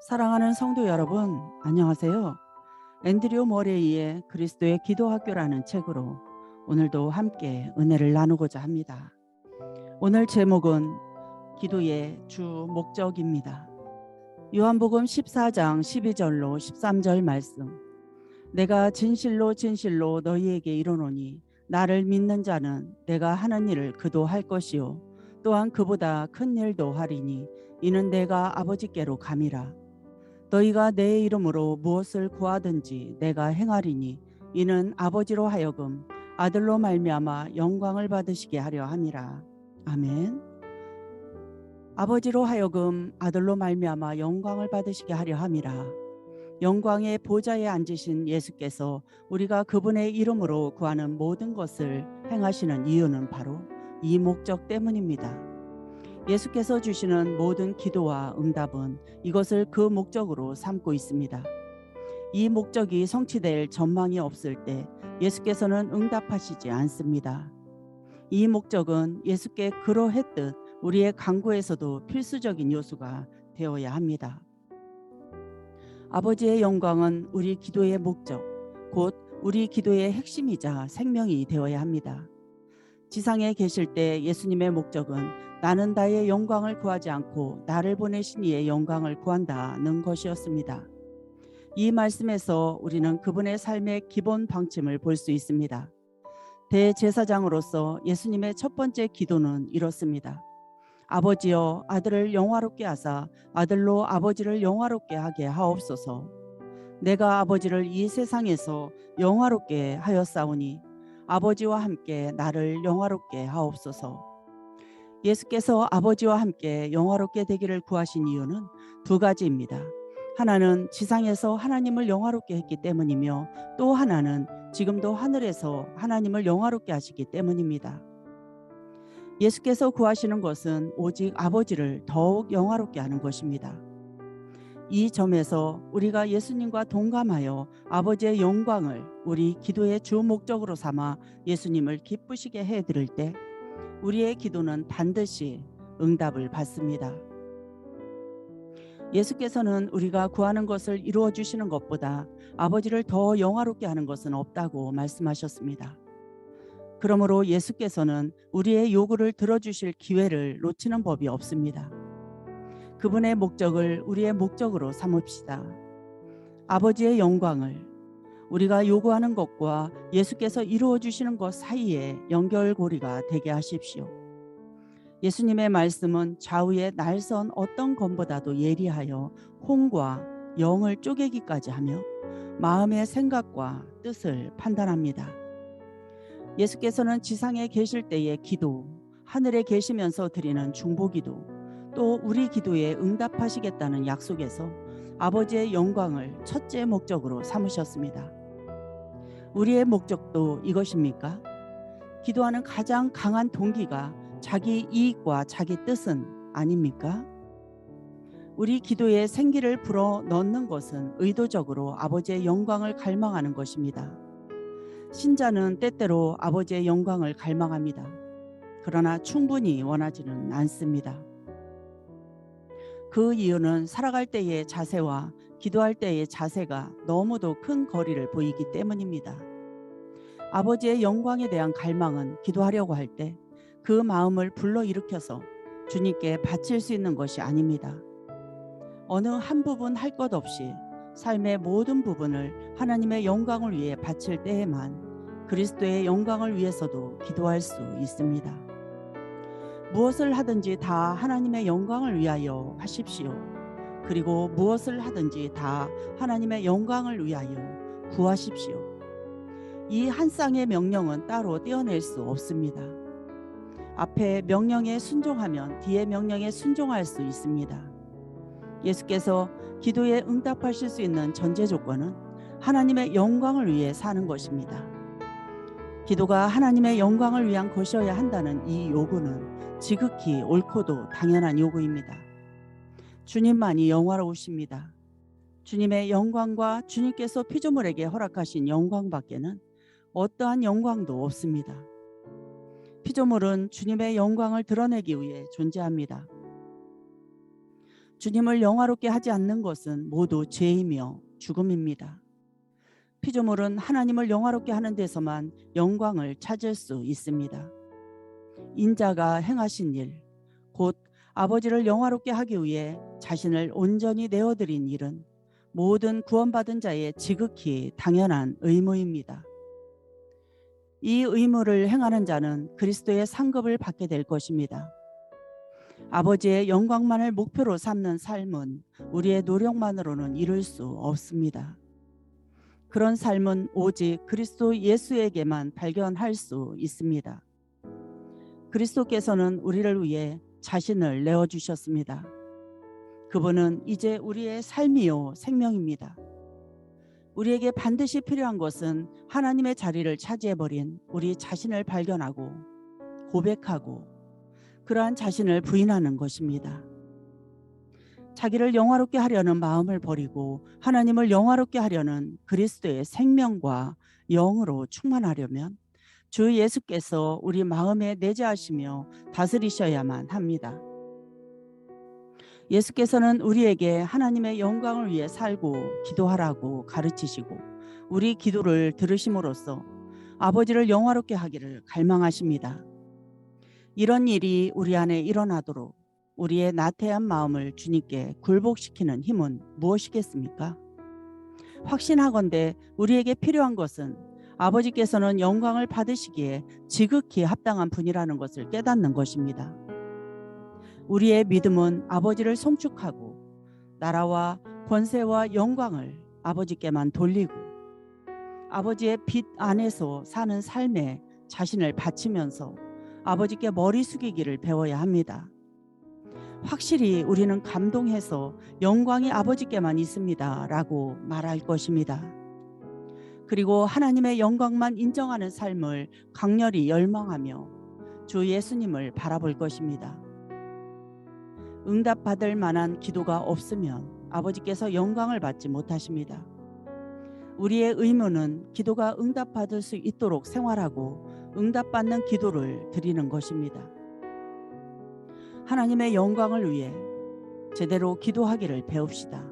사랑하는 성도 여러분, 안녕하세요. 앤드류 모레이의 그리스도의 기도학교라는 책으로 오늘도 함께 은혜를 나누고자 합니다. 오늘 제목은 기도의 주 목적입니다. 요한복음 14장 12절로 13절 말씀. 내가 진실로 진실로 너희에게 이르노니 나를 믿는 자는 내가 하는 일을 그도 할 것이요 또한 그보다 큰 일도 하리니 이는 내가 아버지께로 감이라. 너희가 내 이름으로 무엇을 구하든지 내가 행하리니 이는 아버지로 하여금 아들로 말미암아 영광을 받으시게 하려 함이라. 아멘. 아버지로 하여금 아들로 말미암아 영광을 받으시게 하려 함이라. 영광의 보좌에 앉으신 예수께서 우리가 그분의 이름으로 구하는 모든 것을 행하시는 이유는 바로 이 목적 때문입니다. 예수께서 주시는 모든 기도와 응답은 이것을 그 목적으로 삼고 있습니다. 이 목적이 성취될 전망이 없을 때 예수께서는 응답하시지 않습니다. 이 목적은 예수께 그러했듯 우리의 간구에서도 필수적인 요소가 되어야 합니다. 아버지의 영광은 우리 기도의 목적, 곧 우리 기도의 핵심이자 생명이 되어야 합니다. 지상에 계실 때 예수님의 목적은 나는 나의 영광을 구하지 않고 나를 보내신 이의 영광을 구한다는 것이었습니다. 이 말씀에서 우리는 그분의 삶의 기본 방침을 볼 수 있습니다. 대제사장으로서 예수님의 첫 번째 기도는 이렇습니다. 아버지여 아들을 영화롭게 하사 아들로 아버지를 영화롭게 하게 하옵소서. 내가 아버지를 이 세상에서 영화롭게 하였사오니 아버지와 함께 나를 영화롭게 하옵소서. 예수께서 아버지와 함께 영화롭게 되기를 구하신 이유는 두 가지입니다. 하나는 지상에서 하나님을 영화롭게 했기 때문이며 또 하나는 지금도 하늘에서 하나님을 영화롭게 하시기 때문입니다. 예수께서 구하시는 것은 오직 아버지를 더욱 영화롭게 하는 것입니다. 이 점에서 우리가 예수님과 동감하여 아버지의 영광을 우리 기도의 주 목적으로 삼아 예수님을 기쁘시게 해드릴 때 우리의 기도는 반드시 응답을 받습니다. 예수께서는 우리가 구하는 것을 이루어 주시는 것보다 아버지를 더 영화롭게 하는 것은 없다고 말씀하셨습니다. 그러므로 예수께서는 우리의 요구를 들어주실 기회를 놓치는 법이 없습니다. 그분의 목적을 우리의 목적으로 삼읍시다. 아버지의 영광을 우리가 요구하는 것과 예수께서 이루어 주시는 것 사이에 연결고리가 되게 하십시오. 예수님의 말씀은 좌우의 날선 어떤 검보다도 예리하여 혼과 영을 쪼개기까지 하며 마음의 생각과 뜻을 판단합니다. 예수께서는 지상에 계실 때의 기도, 하늘에 계시면서 드리는 중보기도, 또 우리 기도에 응답하시겠다는 약속에서 아버지의 영광을 첫째 목적으로 삼으셨습니다. 우리의 목적도 이것입니까? 기도하는 가장 강한 동기가 자기 이익과 자기 뜻은 아닙니까? 우리 기도에 생기를 불어 넣는 것은 의도적으로 아버지의 영광을 갈망하는 것입니다. 신자는 때때로 아버지의 영광을 갈망합니다. 그러나 충분히 원하지는 않습니다. 그 이유는 살아갈 때의 자세와 기도할 때의 자세가 너무도 큰 거리를 보이기 때문입니다. 아버지의 영광에 대한 갈망은 기도하려고 할 때 그 마음을 불러일으켜서 주님께 바칠 수 있는 것이 아닙니다. 어느 한 부분 할 것 없이 삶의 모든 부분을 하나님의 영광을 위해 바칠 때에만 그리스도의 영광을 위해서도 기도할 수 있습니다. 무엇을 하든지 다 하나님의 영광을 위하여 하십시오. 그리고 무엇을 하든지 다 하나님의 영광을 위하여 구하십시오. 이 한 쌍의 명령은 따로 떼어낼 수 없습니다. 앞에 명령에 순종하면 뒤에 명령에 순종할 수 있습니다. 예수께서 기도에 응답하실 수 있는 전제 조건은 하나님의 영광을 위해 사는 것입니다. 기도가 하나님의 영광을 위한 것이어야 한다는 이 요구는 지극히 옳고도 당연한 요구입니다. 주님만이 영화로우십니다. 주님의 영광과 주님께서 피조물에게 허락하신 영광밖에는 어떠한 영광도 없습니다. 피조물은 주님의 영광을 드러내기 위해 존재합니다. 주님을 영화롭게 하지 않는 것은 모두 죄이며 죽음입니다. 피조물은 하나님을 영화롭게 하는 데서만 영광을 찾을 수 있습니다. 인자가 행하신 일, 곧 아버지를 영화롭게 하기 위해 자신을 온전히 내어드린 일은 모든 구원받은 자의 지극히 당연한 의무입니다. 이 의무를 행하는 자는 그리스도의 상급을 받게 될 것입니다. 아버지의 영광만을 목표로 삼는 삶은 우리의 노력만으로는 이룰 수 없습니다. 그런 삶은 오직 그리스도 예수에게만 발견할 수 있습니다. 그리스도께서는 우리를 위해 자신을 내어주셨습니다. 그분은 이제 우리의 삶이요 생명입니다. 우리에게 반드시 필요한 것은 하나님의 자리를 차지해버린 우리 자신을 발견하고 고백하고 그러한 자신을 부인하는 것입니다. 자기를 영화롭게 하려는 마음을 버리고 하나님을 영화롭게 하려는 그리스도의 생명과 영으로 충만하려면 주 예수께서 우리 마음에 내재하시며 다스리셔야만 합니다. 예수께서는 우리에게 하나님의 영광을 위해 살고 기도하라고 가르치시고 우리 기도를 들으심으로써 아버지를 영화롭게 하기를 갈망하십니다. 이런 일이 우리 안에 일어나도록 우리의 나태한 마음을 주님께 굴복시키는 힘은 무엇이겠습니까? 확신하건대 우리에게 필요한 것은 아버지께서는 영광을 받으시기에 지극히 합당한 분이라는 것을 깨닫는 것입니다. 우리의 믿음은 아버지를 송축하고 나라와 권세와 영광을 아버지께만 돌리고 아버지의 빛 안에서 사는 삶에 자신을 바치면서 아버지께 머리 숙이기를 배워야 합니다. 확실히 우리는 감동해서 영광이 아버지께만 있습니다 라고 말할 것입니다. 그리고 하나님의 영광만 인정하는 삶을 강렬히 열망하며 주 예수님을 바라볼 것입니다. 응답받을 만한 기도가 없으면 아버지께서 영광을 받지 못하십니다. 우리의 의무는 기도가 응답받을 수 있도록 생활하고 응답받는 기도를 드리는 것입니다. 하나님의 영광을 위해 제대로 기도하기를 배웁시다.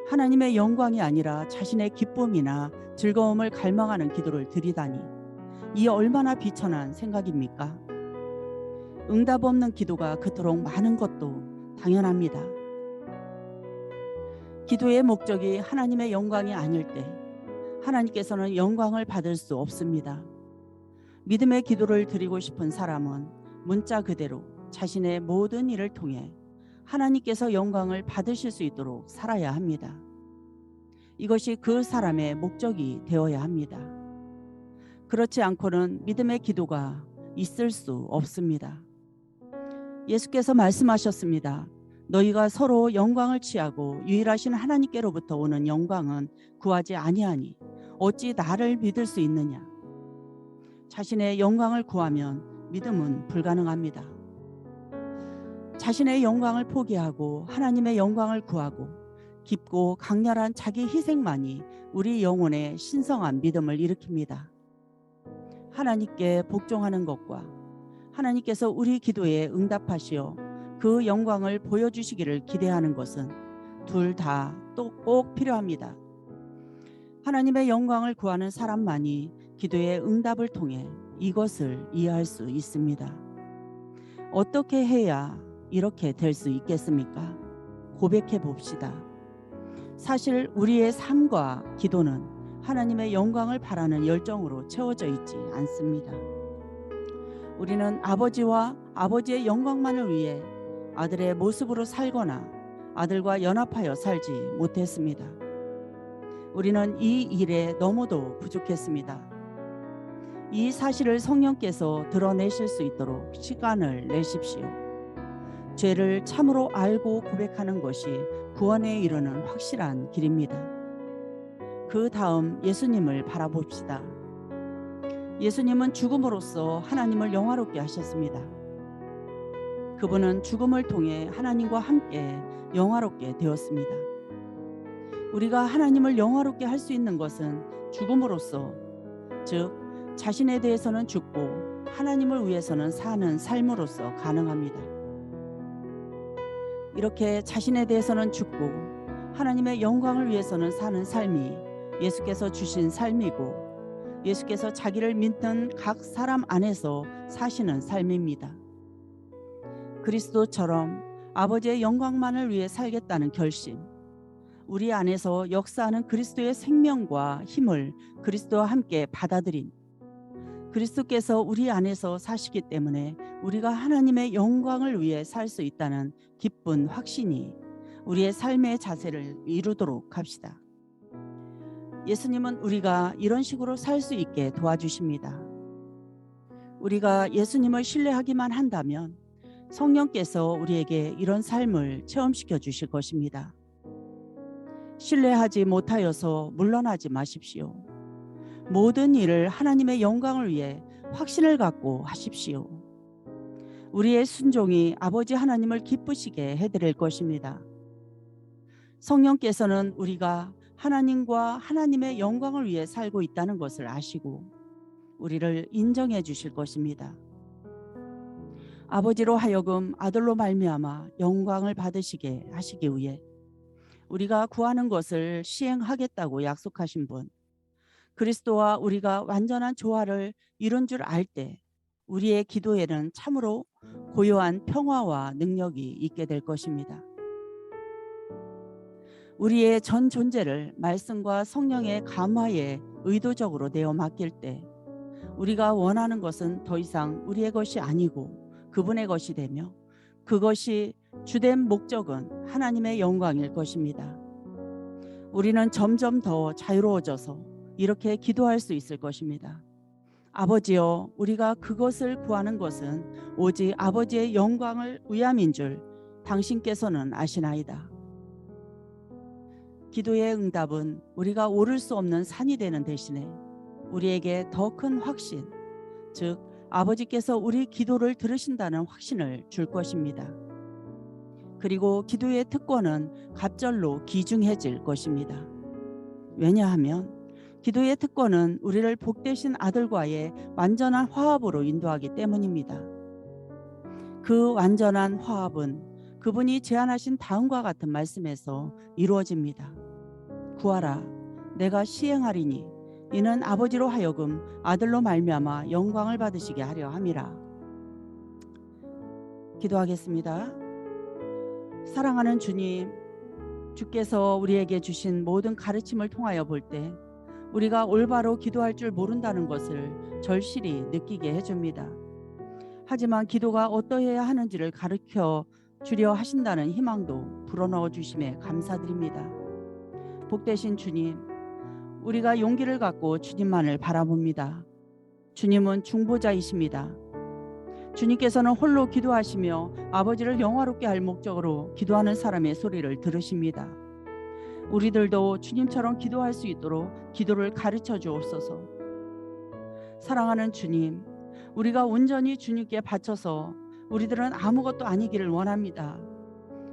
하나님의 영광이 아니라 자신의 기쁨이나 즐거움을 갈망하는 기도를 드리다니 이 얼마나 비천한 생각입니까? 응답 없는 기도가 그토록 많은 것도 당연합니다. 기도의 목적이 하나님의 영광이 아닐 때 하나님께서는 영광을 받을 수 없습니다. 믿음의 기도를 드리고 싶은 사람은 문자 그대로 자신의 모든 일을 통해 하나님께서 영광을 받으실 수 있도록 살아야 합니다. 이것이 그 사람의 목적이 되어야 합니다. 그렇지 않고는 믿음의 기도가 있을 수 없습니다. 예수께서 말씀하셨습니다. 너희가 서로 영광을 취하고 유일하신 하나님께로부터 오는 영광은 구하지 아니하니 어찌 나를 믿을 수 있느냐. 자신의 영광을 구하면 믿음은 불가능합니다. 자신의 영광을 포기하고 하나님의 영광을 구하고 깊고 강렬한 자기 희생만이 우리 영혼의 신성한 믿음을 일으킵니다. 하나님께 복종하는 것과 하나님께서 우리 기도에 응답하시어 그 영광을 보여주시기를 기대하는 것은 둘 다 또 꼭 필요합니다. 하나님의 영광을 구하는 사람만이 기도의 응답을 통해 이것을 이해할 수 있습니다. 어떻게 해야 이렇게 될 수 있겠습니까? 고백해 봅시다. 사실 우리의 삶과 기도는 하나님의 영광을 바라는 열정으로 채워져 있지 않습니다. 우리는 아버지와 아버지의 영광만을 위해 아들의 모습으로 살거나 아들과 연합하여 살지 못했습니다. 우리는 이 일에 너무도 부족했습니다. 이 사실을 성령께서 드러내실 수 있도록 시간을 내십시오. 죄를 참으로 알고 고백하는 것이 구원에 이르는 확실한 길입니다. 그 다음 예수님을 바라봅시다. 예수님은 죽음으로써 하나님을 영화롭게 하셨습니다. 그분은 죽음을 통해 하나님과 함께 영화롭게 되었습니다. 우리가 하나님을 영화롭게 할 수 있는 것은 죽음으로써, 즉 자신에 대해서는 죽고 하나님을 위해서는 사는 삶으로서 가능합니다. 이렇게 자신에 대해서는 죽고 하나님의 영광을 위해서는 사는 삶이 예수께서 주신 삶이고 예수께서 자기를 믿는 각 사람 안에서 사시는 삶입니다. 그리스도처럼 아버지의 영광만을 위해 살겠다는 결심, 우리 안에서 역사하는 그리스도의 생명과 힘을 그리스도와 함께 받아들인, 그리스도께서 우리 안에서 사시기 때문에 우리가 하나님의 영광을 위해 살 수 있다는 기쁜 확신이 우리의 삶의 자세를 이루도록 합시다. 예수님은 우리가 이런 식으로 살 수 있게 도와주십니다. 우리가 예수님을 신뢰하기만 한다면 성령께서 우리에게 이런 삶을 체험시켜 주실 것입니다. 신뢰하지 못하여서 물러나지 마십시오. 모든 일을 하나님의 영광을 위해 확신을 갖고 하십시오. 우리의 순종이 아버지 하나님을 기쁘시게 해드릴 것입니다. 성령께서는 우리가 하나님과 하나님의 영광을 위해 살고 있다는 것을 아시고 우리를 인정해 주실 것입니다. 아버지로 하여금 아들로 말미암아 영광을 받으시게 하시기 위해 우리가 구하는 것을 시행하겠다고 약속하신 분, 그리스도와 우리가 완전한 조화를 이룬 줄 알 때 우리의 기도에는 참으로 고요한 평화와 능력이 있게 될 것입니다. 우리의 전 존재를 말씀과 성령의 감화에 의도적으로 내어 맡길 때 우리가 원하는 것은 더 이상 우리의 것이 아니고 그분의 것이 되며 그것이 주된 목적은 하나님의 영광일 것입니다. 우리는 점점 더 자유로워져서 이렇게 기도할 수 있을 것입니다. 아버지여, 우리가 그것을 구하는 것은 오직 아버지의 영광을 위함인 줄 당신께서는 아시나이다. 기도의 응답은 우리가 오를 수 없는 산이 되는 대신에 우리에게 더 큰 확신, 즉 아버지께서 우리 기도를 들으신다는 확신을 줄 것입니다. 그리고 기도의 특권은 갑절로 귀중해질 것입니다. 왜냐하면 기도의 특권은 우리를 복되신 아들과의 완전한 화합으로 인도하기 때문입니다. 그 완전한 화합은 그분이 제안하신 다음과 같은 말씀에서 이루어집니다. 구하라, 내가 시행하리니 이는 아버지로 하여금 아들로 말미암아 영광을 받으시게 하려 함이라. 기도하겠습니다. 사랑하는 주님, 주께서 우리에게 주신 모든 가르침을 통하여 볼 때 우리가 올바로 기도할 줄 모른다는 것을 절실히 느끼게 해줍니다. 하지만 기도가 어떠해야 하는지를 가르쳐 주려 하신다는 희망도 불어넣어 주심에 감사드립니다. 복되신 주님, 우리가 용기를 갖고 주님만을 바라봅니다. 주님은 중보자이십니다. 주님께서는 홀로 기도하시며 아버지를 영화롭게 할 목적으로 기도하는 사람의 소리를 들으십니다. 우리들도 주님처럼 기도할 수 있도록 기도를 가르쳐 주옵소서. 사랑하는 주님, 우리가 온전히 주님께 바쳐서 우리들은 아무것도 아니기를 원합니다.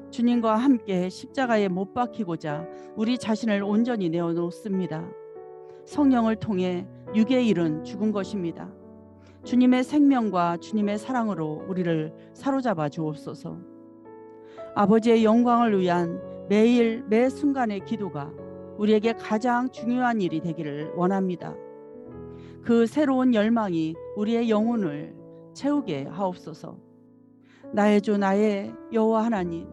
주님과 함께 십자가에 못 박히고자 우리 자신을 온전히 내어놓습니다. 성령을 통해 육의 일은 죽은 것입니다. 주님의 생명과 주님의 사랑으로 우리를 사로잡아 주옵소서. 아버지의 영광을 위한 매일 매 순간의 기도가 우리에게 가장 중요한 일이 되기를 원합니다. 그 새로운 열망이 우리의 영혼을 채우게 하옵소서. 나의 주 나의 여호와 하나님,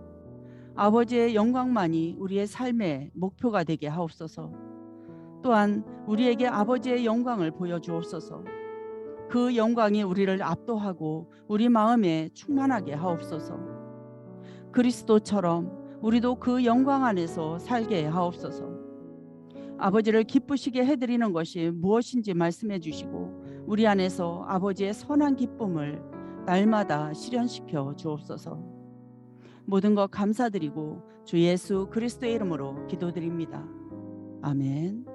아버지의 영광만이 우리의 삶의 목표가 되게 하옵소서. 또한 우리에게 아버지의 영광을 보여주옵소서. 그 영광이 우리를 압도하고 우리 마음에 충만하게 하옵소서. 그리스도처럼 우리도 그 영광 안에서 살게 하옵소서. 아버지를 기쁘시게 해드리는 것이 무엇인지 말씀해 주시고 우리 안에서 아버지의 선한 기쁨을 날마다 실현시켜 주옵소서. 모든 것 감사드리고 주 예수 그리스도의 이름으로 기도드립니다. 아멘.